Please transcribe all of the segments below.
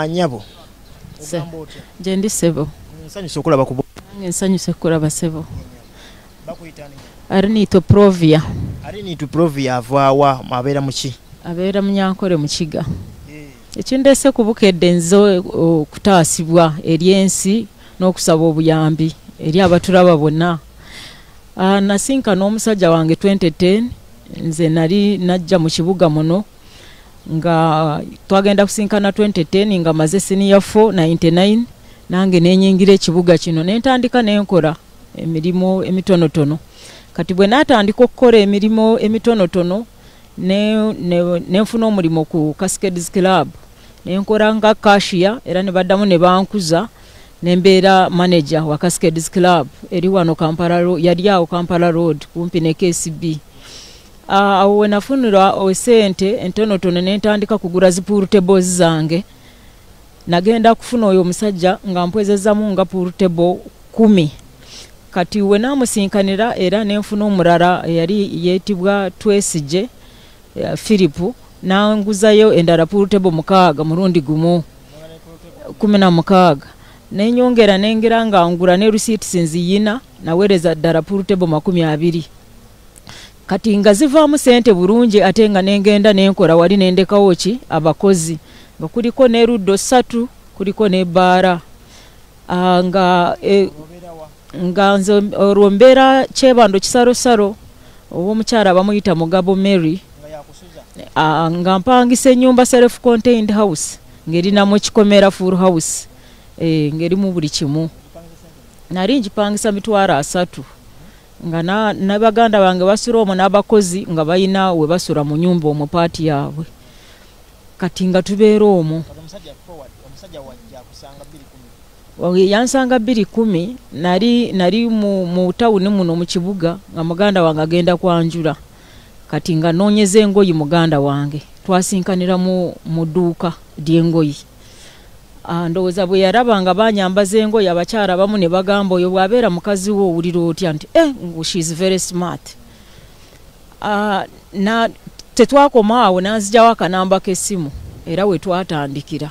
Nyabo. Je ndi sebo. Nsanyuse okulaba ku nsanyuse kulaba sebo. bakuyitani. Arianaitwe Provia. Arianaitwe Provia avaawa abeera muki? Abeera munyankore mu kiga. Ekindese kubukedde nze okutaasibwa eri ensi n'okusaba obuyambi eri abatulaba bonna. Nasinkana omusajja wange 2010 nze nali najja mu kibuga muno nga twagenda kusinkana 2010 nga maze senior 499 nange nenyingira ekibuga kino nentandika nenkola emirimu emitonotono. Kati bwe natandika okukola emirimu emitonotono nenfuna omulimo ku Cascades Club nenkola nga cashier era ne baddamu ne bankuza nembeera manager wa Cascades Club eri wano Kampala yali awo Kampala Road kumpi ne KCB. Awo wenafunira ssente entonotono nentandika kugura zipool tables zange. Nagenda kufuna oyo omusajja nga mpwezezamu nga pool table 10. Kati we namusinkanira era nenfuna omulala yali yeetibwa Twesije Philip nanguzayo endala pool table 6 murundi gumu 16. Nenyongera nengera nga ngura ne receipts nziyina nawereza ddala pool table 20. Kati nga zivaamu ssente bulungi ate nga nengenda nenkola wali nendekawo ki abakozi nga kuliko ne Ludo 3 kuliko ne baara nga nze olwombeera kyebando kisarosaro owomukyala bamuyita Mugabo Mary nga mpangisa ennyumba self contained house ng'erinamu ekikomera full house ng'erimu buli kimu nali njipangisa mitwalo 3 nga na baganda bange basura omwo n'abakozi nga bayina we basura mu nyumba omwo paati yaabwe. Kati nga tubeera omwo yansanga 210 nali mu tawuni muno mu kibuga nga muganda wange agenda kwanjula. Kati nga noonyeza engoyi muganda wange twasinkanira mu dduuka ly'engoyi. Ndowooza bwe yaraba nga banyambaza engoyi abakyala bamu ne bagamba oyo bw'abeera mukazi wo owulira otya nti she is very smart. Tetwakoma awo nanzijawo akanamba k'essimu era we twatandikira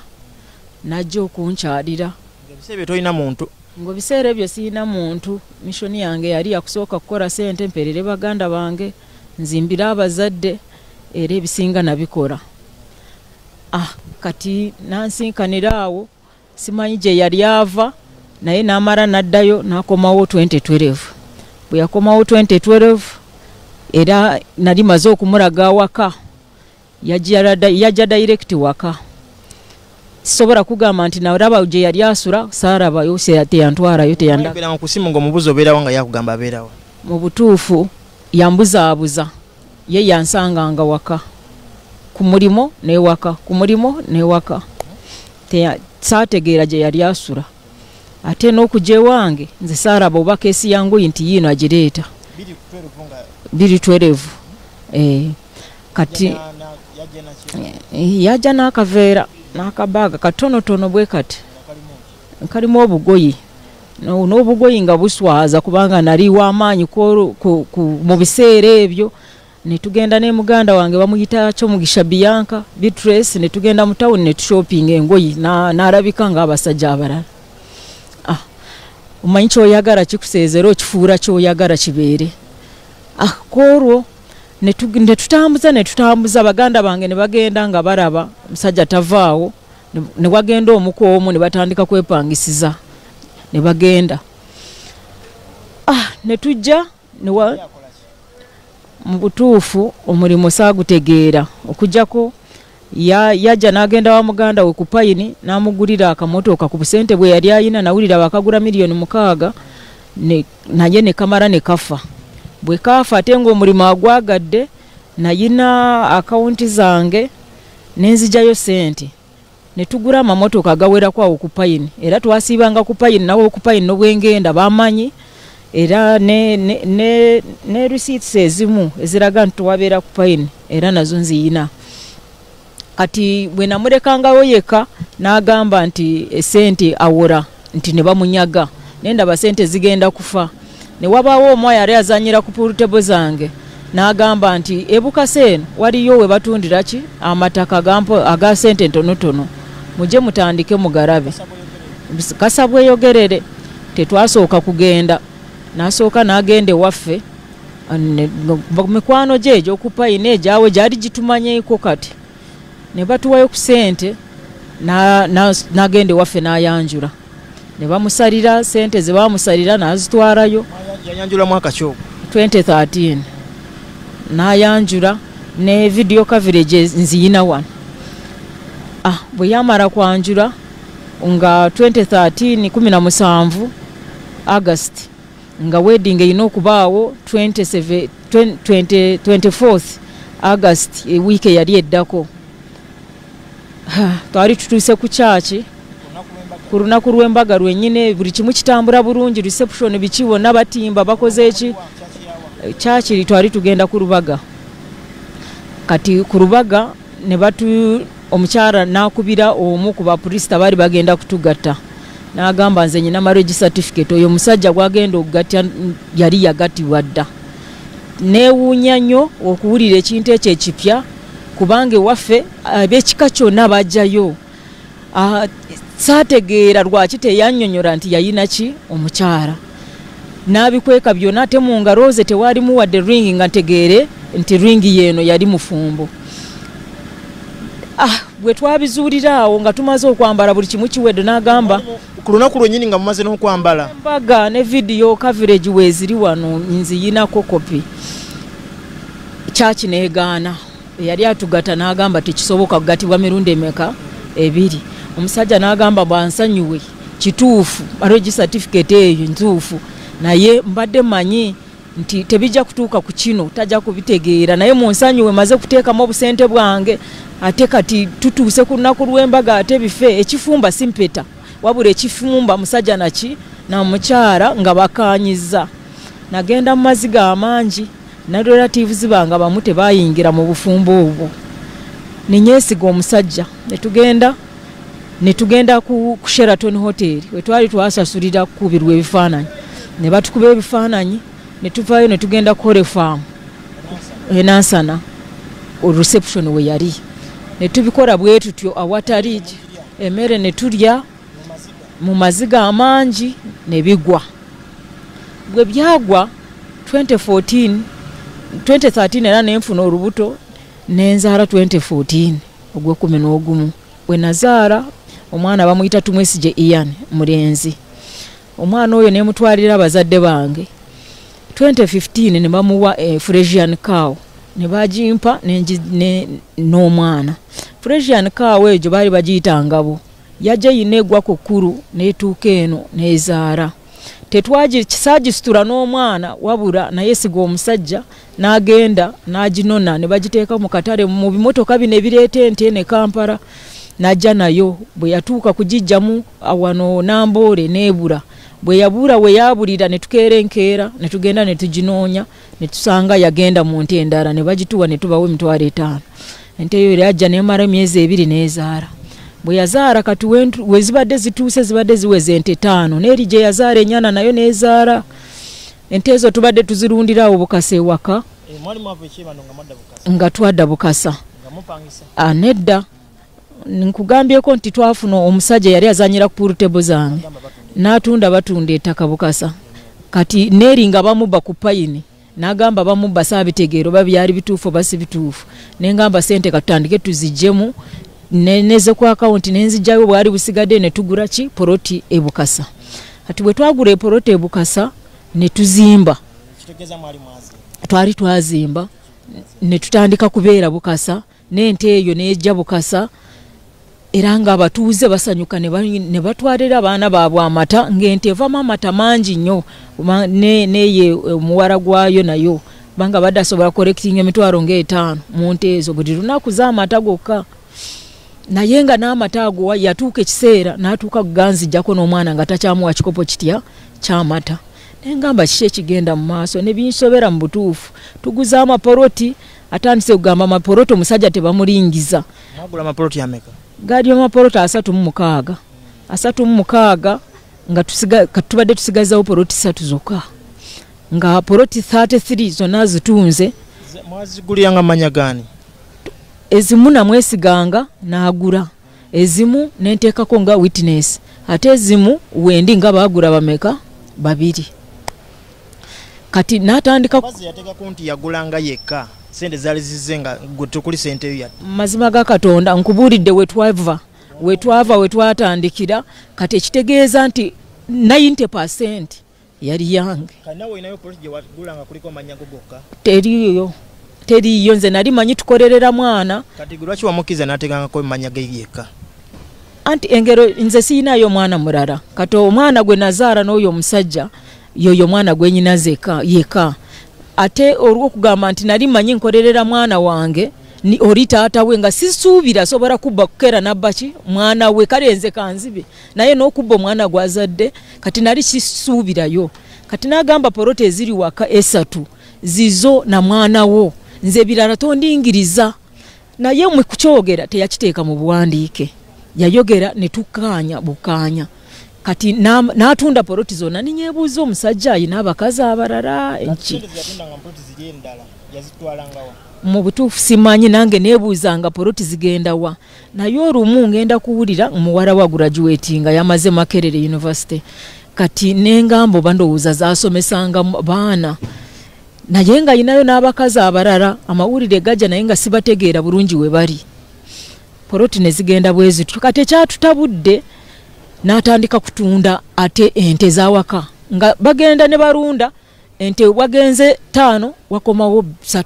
najja okunkyalira. Ngo biseera ebyo siyina muntu. Mishoni yange yali yakusooka kukola ssente mperere baganda bange nzimbira abazadde era ebisinga nabikola. Kati nansinkanira awo simanyi gye yali ava naye n'amara n'addayo n'akomawo 2012. Bwe yakomawo 2012 era nali maze okumulaga waka yajja direct waka. Sisobola kugamba nti nalaba gye yali asula saalabayo teyantwalayo teyandaba. Mu butuufu yambuzaabuza ye yansanganga waka ku mulimo n'ewaka ku mulimo n'ewaka saategeera gye yali asula. Ate n'okugya ewange nze saalaba oba keesi yangu nti yiino agireeta 212. Kati yajja n'akaveera n'akabaaga katonotono bwe kati kalimu obugoyi n'obugoyi nga buswaza kubanga nali w'amaanyi mu biseera ebyo. Ne tugenda ne muganda wange bamuyita Kyomugisha Bianca Beatrice ne tugenda mu town ne shopping engoyi n'alabika nga abasajja abalala. Omanyi kyoyagala kikuseezera okifuura kyoyagala kibeere. Kolwo ne tutambuza baganda bange ne bagenda nga baraba musajja tavaawo ne wagenda omuko omu ne batandika kwepangisiza ne bagenda. Ne tujja mu butuufu omulimo saagutegeera okujjako yajja n'agenda wa muganda we ku payini n'amugulira akamotoka ku busente bwe yali ayina nawulira bakagula $6,000,000 naye ne kamara ne kafa. Bwe kafa ate ng'omulimo agwagadde nayina akawunti zange nenzijayo ssente ne tugula amamotoka agawerako awo ku payini era twasiibanga ku payini nawo ku payini n'obwengenda bamanyi era ne receipts ezimu eziraga nti wabeera ku payini era nazo nziyina. Kati bwe namulekangayo yeka n'agamba nti essente awora nti ne bamunyaga nendaba ssente zigenda kufa. Ne wabaawo omwaya yali azanyira ku pool table zange n'agamba nti ebukasa eno waliyo we batundira ki amataka aga ssente ntonotono mujje mutandike mugarabe. Kasabwe yogerere tetwasooka kugenda, n'asooka n'agenda ewaffe mikwano gye egy'okupayina egyawe gyali gitumanyeeko kati ne batuwayo ku ssente n'agenda ewaffe n'ayanjula ne bamusalira ssente ze bamusalira n'azitwalayo. Yayanjula mwaka ki ogwo? 2013 n'ayanjula ne video coverage nziyina wano. Bwe yamala kwanjula nga 2013 17 August nga wedding erina okubaawo 24th August week yali eddako. Twali tutuuse ku kyaki ku lunaku lw'embaga lwennyine, buli kimu kitambula bulungi, reception biki bonna batimba bakoze eki kyakiri. Twali tugenda ku lubaga, kati ku lubaga ne omukyala n'akubira omu ku bapulisita baali bagenda kutugatta, n'agamba nze nyina marriage certificate, oyo omusajja gwagenda okugatta yali yagattibwa dda. Neewuunya nnyo okuwulira ekintu ekyo ekipya, kubanga ewaffe ab'ekika kyonna bajjayo. Saategeera lwaki teyannyonnyola nti yayina ki omukyala. N'abikweka byonna ate mu ngalo ze tewaalimu wadde ringi nga ntegeere nti ringi yeeno yali mufumbo. Bwe twabizuulira awo nga tumaze okwambala buli kimu kiwedde, n'agamba ku lunaku lwennyini nga mumaze n'okwambala embaga ne video coverage weeziri wano nziyinako kopi. Kyaki neegaana, eyali atugata n'agamba tekisoboka kugatibwa mirundi emeka? 2. Omusajja n'agamba bwansanyuwe kituufu marriage certificate eyo ntuufu, naye mbadde manyi nti tebijja kutuuka ku kino, tajja kubitegeera, naye munsanyuwe maze kuteekamu obusente bwange. Ate kati tutuuse ku lunaku lw'embaga, ate bife ekifumba simpeta wabula ekifumba musajja naki na mukyala nga bakaanyiza. Nagenda mu maziga amangi, na relatives bange bamu tebayingira mu bufumbo obwo. Ninyeesiga omusajja, ne tugenda ku Sheraton Hotel we twali twasasulira kubirwa ebifaananyi, ne batukuba ebifaananyi, ne tuvaayo ne tugenda Kore Farm enansana reception we yali, ne tubikola bwe tutyo awatali emmere, ne tulya mu maziga amangi ne bigwa. Bwe byagwa 2013 era nenfuna olubuto nenzaala 2014 ogw'ekumi we nazaala omwana bamuyita Tumwesije Ian mulenzi. Omwana oyo ne mutwalira abazadde bange 2015 ne bamuwa Fresian cow ne bagimpa n'omwana. Fresian cow ejo baali bagiyita ngabo, yajja yineegwa ku kkulu n'etuuka eno n'ezaala. Tetwagisitula n'omwana wabula naye siga omusajja n'agenda n'aginona ne bagiteeka mu katale mu bimotoka bino ebireeta ente ne Kampala, n'ajja nayo. Bwe yatuuka kugijjamu wano Namboole n'ebula, bwe yabuula we yaabulira ne tukeerenkeera ne tugenda ne tuginoonya ne tusanga yagenda mu nte endala, ne bagituwa ne tubawo emitwalo 5. Ente eyo yajja n'emala emyezi 2 n'ezaala. Bwe yazaala kati we zibadde zituuse zibadde ziweze ente 5, n'eri gye yazaala ennyana nayo n'ezaala. Ente ezo tubadde tuzirundira awo Bukasa ewaka nga twadda Bukasa. Nedda, nkugambyeko nti twafuna omusajja yali azanyira ku pool zange batunda ettaka Bukasa, kati n'eri nga bamubba ku payini, n'agamba bamubba saabitegeero babyali bituufu basi bituufu. N'engamba ssente katutandike tuzijjemu, neze ku account nenzijjayo bwali busigadde ne tugula ki poloti e Bukasa. Kati bwe twagula poloti e Bukasa ne tuzimba, twali twazimba ne tutandika kubeera Bukasa, n'ente eyo n'ejja Bukasa, era nga abatuuze basanyuka ne batwalira abaana baabwe amata, ng'ente evamu amata mangi nnyo, neye omuwala gwayo nayo banga badde asobola collecting emitwalo nga 5 mu nte ezo buli lunaku z'amata gokka. Naye nga n'amata ago yatuuka ekiseera n'atuuka kuganzijjako n'omwana nga takyamuwa kikopo kitya ky'amata. Nengamba kiki ekigenda mu maaso ne binsobera mu butuufu. Tuguza amapoloti, atandise kugamba amapoloti omusajja tebamulingiza. Mwagula amapoloti ameka? Gaali amapoloti 36. 36 nga tubadde tusigazawo poloti 3 zokka. Nga poloti 33 zonna azitunze mwaziguliranga manya gani? Ezimu namwesiganga n'agula, ezimu nenteekako nga witness, ate ezimu wendi nga baagula bameka? 2. Kati n'atandika yateekako nti yagulanga yekka, sente zaali zizze nga gwe tukuli sente yo yadde. Mazima ga Katonda nkubuulidde wetwatandikira, kati ekitegeeza nti 90% yali yange. Kanawe inayo poloti gye wagulanga kuliko manya go gokka? Teriyo, nze nali manyi tukolerera mwana. Kati gwe lwaki wamukiza n'ategangako manya ge yekka? Anti engero nze siinayo mwana mulala, kati omwana gwe nazaala n'oyo omusajja yoyo mwana gwe nyinaze yeka. Ate olw'okugamba nti nali manyi nkolerera mwana wange ni oli taata we nga sisuubira sobola kubba kukeera nabbaki mwana we, kale nze kanzibe naye n'okubba omwana gwazadde kati nali kisuubirayo. Kati n'agamba poloti eziri waka 3 zizo na mwana wo, nze birala tondingiriza. Naye mu kukyogera teyakiteeka mu buwandiike, yayogera ne tukkaanya bukaanya. Kati n'atunda poloti zonna, ninyeebuuza omusajja ayina abakazi abalala enki mu butuufu simanyi, nange neebuuzanga poloti zigenda wa. Naye olumu ngenda kuwulira muwala wa graduatinga yamaze Makerere University, kati nengamba oba ndowooza zaasomesanga baana naye nga ayinayo n'abakazi abalala, amawulire gajja naye nga sibategeera bulungi we bali. Poloti ne zigenda bwe zityo. Kati ekyatutabudde n'atandika kutunda ate ente zawaka, nga bagenda ne barunda ente, wagenze 5 wakomawo 3,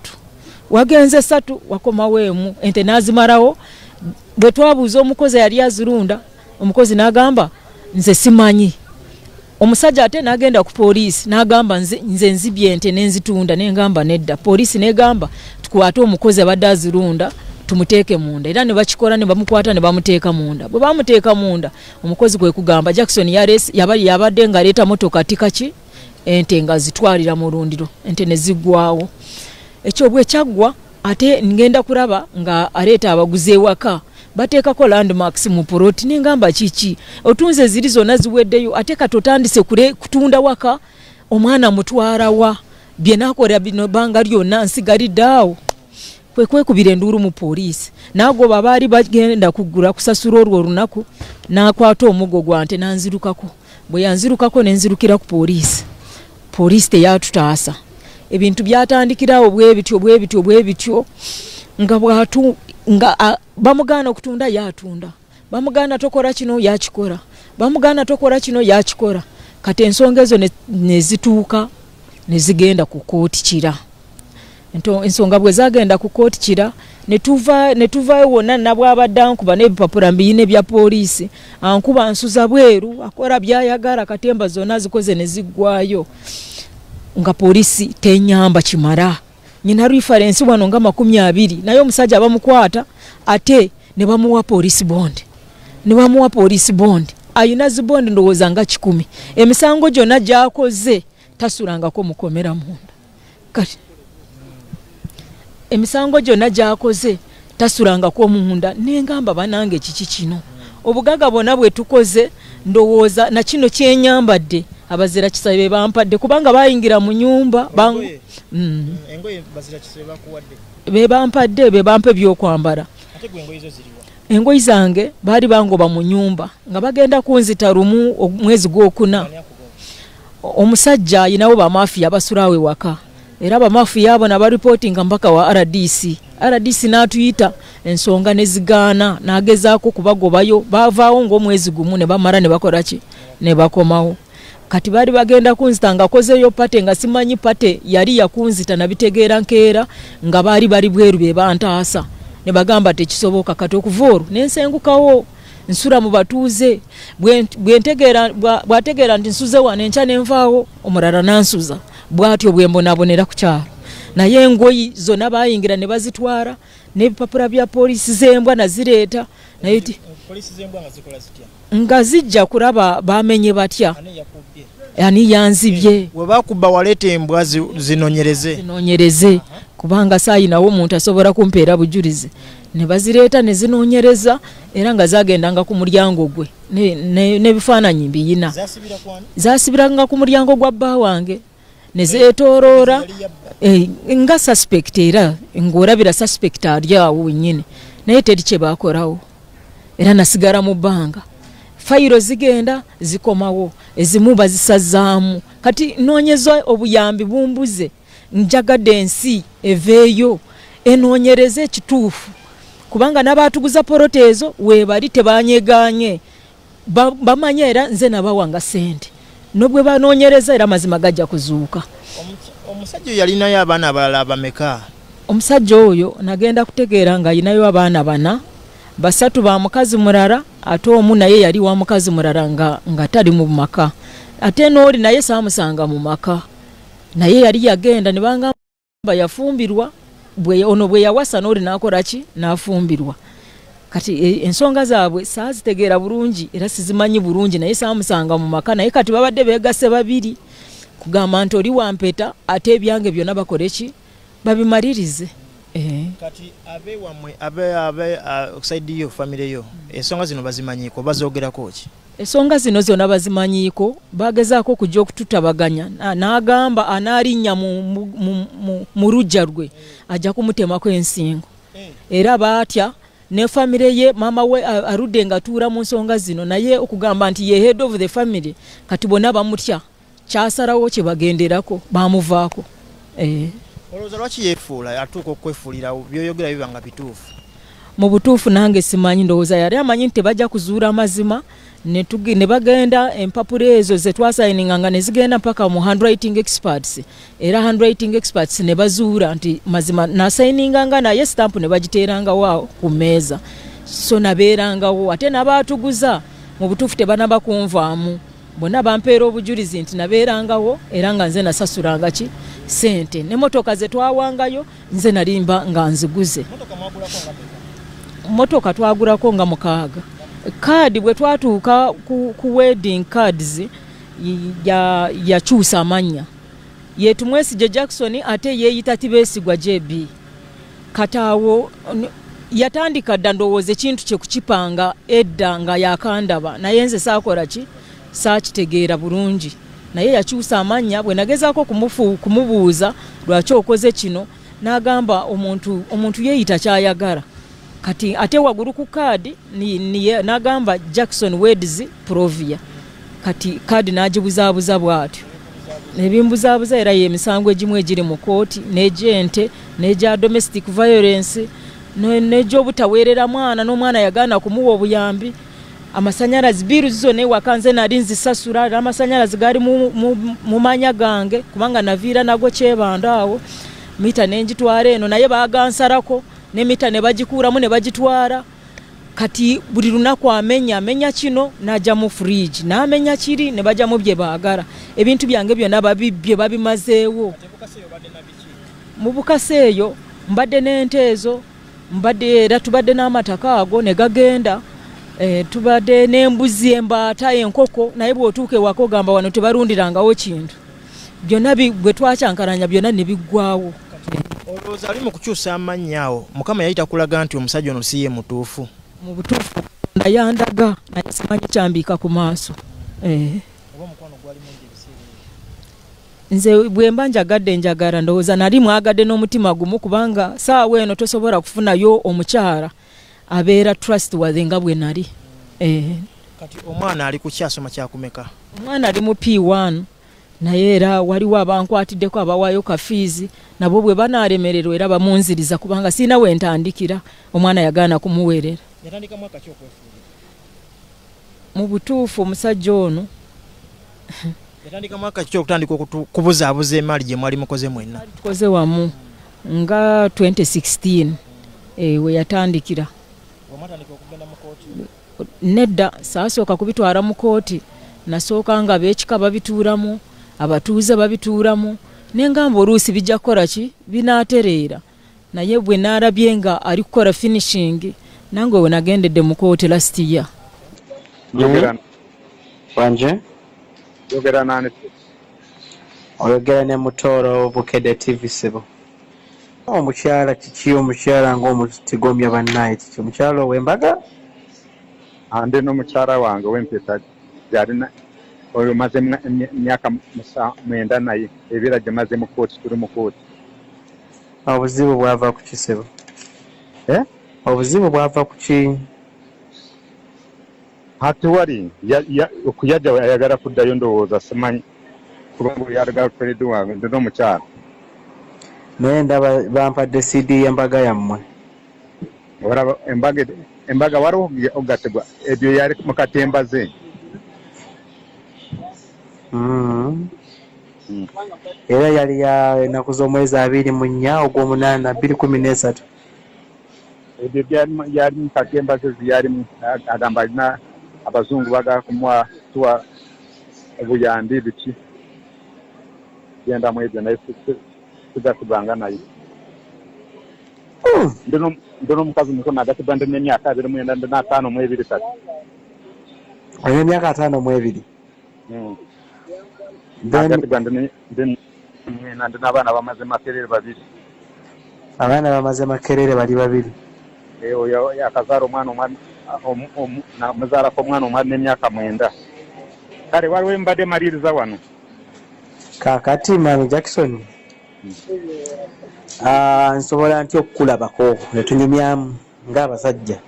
wagenze 3 wakomawo 1, ente nazimarawo. Bwe twabuuza omukozi yali azirunda, omukozi n'agamba nze simanyi. Omusajja ate n'agenda ku poliisi n'agamba nze nzibye ente n'enzitunda, n'engamba nedda. Poliisi n'egamba tukwate omukozi abadde azirunda tumuteeke munda, era ne bakikola ne bamukwata ne bamuteeka munda. Bwe bamuteeka munda, omukozi kwe kugamba Jackson yabadde ng'aleeta motoka tikaki ente nga zitwalira mu lundiro, ente ne ziggwawo. Ekyo bwe kyaggwa ate ngenda kulaba nga aleeta abaguzi ewaka, bateekako landmarks mu poloti. N'engamba kiki otunze ziri zonna ziweddeyo, ate katotandise kutunda waka, omwana mutwala wa bye nakola bino banga lyonna nsigalidde awo. Kwekubira enduulu mu poliisi, n'agoba baali bagenda kugula kusasula olwo olunaku, n'akwata omugo gwa nte n'anzirukako. Bwe yanzirukako n'enzirukira ku poliisi. Poliisi teyatutaasa, ebintu byatandikirawo bwe bityo nga bamugaana okutunda yatunda, bamugaana tokola kino yakikola, bamugaana tokola kino yakikola. Kati ensonga ezo ne zituuka ne zigenda ku kooti kira. Ensonga bwe zagenda ku kooti kira ne tuvaayo wonna nabwabadde ankuba n'ebipapula mbiyine bya poliisi, ankuba nsuza bweru, akola byayagala, katemba zonna zikoze ne ziggwayo. Nga poliisi tenyamba kimala. Nyina reference wano nga 20, naye omusajja bamukwata ate ne bamuwa police bond. Ayina zibond ndowooza nga 10. Emisango gyonna gyakoze tasulangako mukomera munda. Kati emisango gyonna gyakoze tasulangako munda. Nengamba banange kiki kino, obugaga bwonna bwe tukoze ndowooza na kino kyenyambadde abazira kisabe bampadde, kubanga bayingira mu nyumba engoye bazira kisabe bakuwadde bebampadde bebampe byokwambala. Ate gwe engoye zo ziriwa? Engoyi zange baali bangoba mu nyumba nga bagenda kunzita lumu omwezi gw'okuna. Omusajja ayinawo bamafiya basulawe waka, era bamafiya abo nabaripootinga mpaka wa RDC n'atuyita, ensonga ne zigaana, n'agezaako kubagobayo. Bavaawo ng'omwezi gumu ne bamala ne bakola ki ne bakomawo. Kati baali bagenda kunzita nga kozeyo pate nga simanyi pate yali yakunzita nabitegeera nkeera nga baali bali bweru be bantaasa. Ne bagamba tekisoboka, kati okuvoolu nensengukawo nsula mu batuuse. Bwategeera nti nsuze wano enkya nenvaawo, omulala nansuza. Bwatyo bwe mbonabonera ku kyalo. Naye engoyi zonna bayingira ne bazitwala, n'ebipapula bya poliisi z'embwa nazireeta. Naye poliisi z'embwa nga zikola zitya? Nga zijja kulaba bamenye batya. Ani yanzibye. We bakuba waleeta embwa zinonyereze. Kubanga saayinawo omuntu asobola kumpeera bujulizi. Ne bazireeta ne zinoonyereza, era nga zagendanga ku mulyango gwe n'ebifaananyi mbiyina. Zasibiranga ku mulyango gwa bba wange. nezeetooloola nga suspect era ng'olabira suspect ali awo wennyini naye teri kye baakolawo era nasigala mu bbanga fayiro zigenda zikomawo ezimu bazisazaamu kati noonyeza obuyambi bumbuze njagadde ensi eveeyo enoonyereze ekituufu kubanga n'abaatuguza poloti ezo weebali tebanyegaanye bamanye era nze nabawanga ssente nobwe banoonyereza era mazima gajja kuzuuka. Omusajja oyo yalinayo abaana abalala abameka? Omusajja oyo nagenda kutegeera nga alinayo abaana 4, 3 ba mukazi mulala ate omu naye yali wa mukazi mulala nga tali mu maka ate n'oli naye saamusanga mu maka naye yali yagenda ne bangamba yafumbirwa ono bwe yawasa n'oli n'akola ki n'afumbirwa kati ensonga zaabwe saazitegeera bulungi era sizimanyi bulungi naye saamusanga mu maka naye kati babadde beegase babiri kugamba nti oli wampeta ate ebyange byonna bakole ki babimalirize. Kati abe wamwe abe okusaidia yo family yo ensonga zino bazimanyiiko bazoogerako ki? Ensonga zino zonna bazimanyiiko bagezaako okujja okututabaganya n'agamba anaalinnya mu lujja rwe ajja kumutemako ensingo era baatya ne family ye mama we arudde nga tuura mu nsonga zino naye okugamba nti ye head of the family kati bonna bamutya kyasalawo kye bagenderako bamuvaako. Olowooza lwaki yeefuula atuuka okwefuulira byoyogera bibanga bituufu? Mu butuufu nange simanyi ndowooza yali amanyi nti tebajja kuzuula mazima ne bagenda empapula ezo ze twasayininga nga ne zigenda mpaka mu handwriting experts era handwriting experts ne bazuula nti mazima nasayininganga naye stamp ne bagiteerangawo ku mmeeza so nabeerangawo ate n'abaatuguza mu butuufu tebanaba kunvaamu bonna bampeera obujulizi nti nabeerangawo era nga nze nasasulanga ki ssente n'emmotoka ze twawangayo nze nalimba nga nziguze. Motoka twagulako nga 6. Kaadi bwe twatuuka ku wedding cards yakyusa amannya yetumwesije Jackson ate yeeyita Tibeesigwa JB kataawo yatandika dda ndowooza ekintu kye kukipanga edda nga yakandaba naye nze saakola ki saakitegeera bulungi naye yakyusa amannya bwe nagezaako kumubuuza lwaki okoze kino n'agamba omuntu yeeyita kyayagala kati ate wagulu ku kaadi n'agamba Jackson Weds Provia kati kaadi n'agibuzaabuza bw'atyo nebimbuzaabuza era y'emisango egimu egiri mu kooti n'egyente n'egya domestic violence n'egy'obutaweerera mwana n'omwana yagaana kumuwa obuyambi amasanyalazi biru zizo n'ewaka nze nali nzisasula n'amasanyalazi gaali mu manya gange kubanga naviira nago kyebanda awo mita n'engitwala eno naye baagansarako n'emita ne bagikuuramu ne bagitwala kati buli lunaku amenya kino n'ajja mu fridge n'amenya kiri ne bajja mu bye baagala ebintu byange byonna babibbye babimazeewo. Mu bukase eyo mbadde n'ente ezo mbadde era tubadde n'amataka ago ne gagenda tubadde n'embuzi embaata enkoko naye bw'otuuka ewaka ogamba wano tebalundirangawo kintu byonna bwe twakyankalanya byonna ne biggwawo. Olowooza ali mu kukyusa amannya awo Mukama yayita kulaga nti omusajja ono si ye mutuufu? Mu butuufu nayandaga naye simanyi kyambiika ku maaso. Nze bwe mba njagala ndowooza nali mwagadde n'omutima gumu kubanga saawa eno tosobola kufunayo omukyala abeera trustworthy nga bwe nali. Kati omwana ali ku kyasoma kyakumeka? Omwana ali mu P1 naye era waliwo abankwatiddeko abawaayo kafiizi nabo bwe banaalemererwa era bamunziriza kubanga siina we ntandikira omwana yagaana kumuweerera. Yatandika mwaka ki okwefuulira? Mu butuufu omusajja ono yatandika mwaka ki okutandika okubuzaabuza emaali gye mwali mukoze mwenna? Tukoze wamu nga 2016 we yatandikira. Wamutandika okugenda mu kooti? Nedda saasooka kubitwala mu kooti nasooka nga beekika babituuramu abatuuze babituuramu nengamba oluusi bijja kukola ki binaatereera naye bwe naalabye nga ali kukola finishing nange we nagendedde mu kooti last year. Wanje? Yogera nani? Oyogera ne Mutooro Bukedde TV Sebo. Omukyala kiki omukyala ng'omutigomya bannaye kiki omukyala ow'embaga? Ande n'omukyala wange w'empeta yalina oyo maze myaka 9 naye ebira gye maze mu kooti tuli mu kooti. Obuzibu bwava ku kisebo? Obuzibu bwava ku ki? Hati wali okuyajja ayagala kuddayo ndowooza simanyi kubanga yagala kuferedde wange ndi n'omukyala. Naye ndaba bampadde CD y'embaga yammwe. Olaba embaga waliwo ogatebwa ebyo yali mu katembaze. Era yali ya ennaku z'omwezi 24 ogw'omunaana 2013. Ebyo byali mu katembaze byali agamba alina abazungu bagala kumuwa tuwa obuyambi biki genda mu ebyo naye tugatubanga naye. Ndono omukazi muto nagatibwa ndi n'emyaka 29 mu 23. Oyo emyaka 5 mu 2. Nagatibwa ndi n'abaana bamaze makerere 2. Abaana bamaze makerere bali 2. Oyo yakazaala omwana namuzaalako omwana omwana n'emyaka 9. Kale waliwo mbadde maliriza wano kaakati Mami Jackson. Nsobola ntya okukulabako ne tunyumyamu ng'abasajja.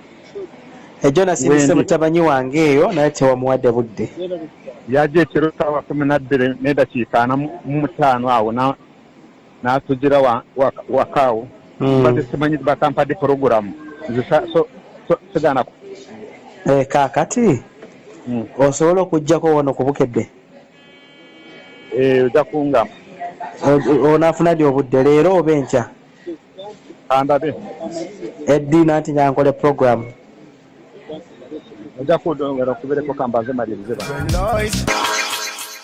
Ejjo nasindise mutabanyi wange eyo naye tewamuwadde budde. Yajja ekiro sawa 12 n'eddakiika 45 awo n'atugira wakaawo. Mbadde simanyi bakampadde porogulamu sigana kaakati osobola okujjako wano ku Bukedde? Ojja kungamu. Onaafuna ddi obudde leero oba enkya? Kandabe eddiina nti nyankole programu. Ojja kudongera okubeereko kambaze malirize.